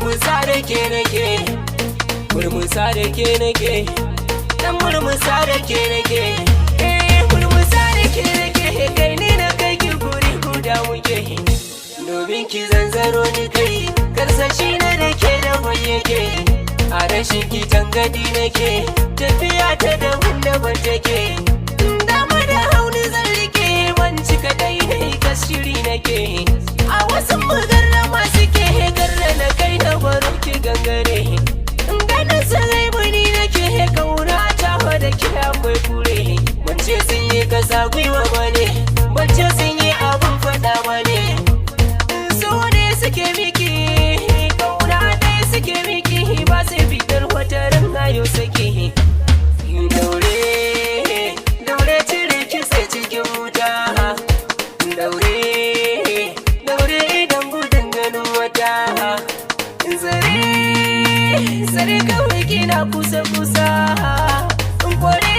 murmusa da ke nake, murmusa da ke nake, dan murmusa da ke nake, murmusa da ke nake, kai ni na kai ki guri guda muke, domin ki zanzaro ni kai, karsashi na da ke da yake, a rashin ki tangadi nake, tafiya ta da daban take, dama da hauni zan rike, ban cika daidai kashiri nake, a wasu magarra masu ke garra na kai na baro ki gangare, ganin sarai bani nake kauna ta da ke akwai kure, wance sun yi kasa gwiwa bane, wance sun yi abun fada bane, so ne suke miki kauna dai suke miki, ba sai fitar wata ran ayo sake, daure daure cire kitse cikin wuta, daure daure idan gudun ganin wata, zare zare kawai kina kusa kusa, kore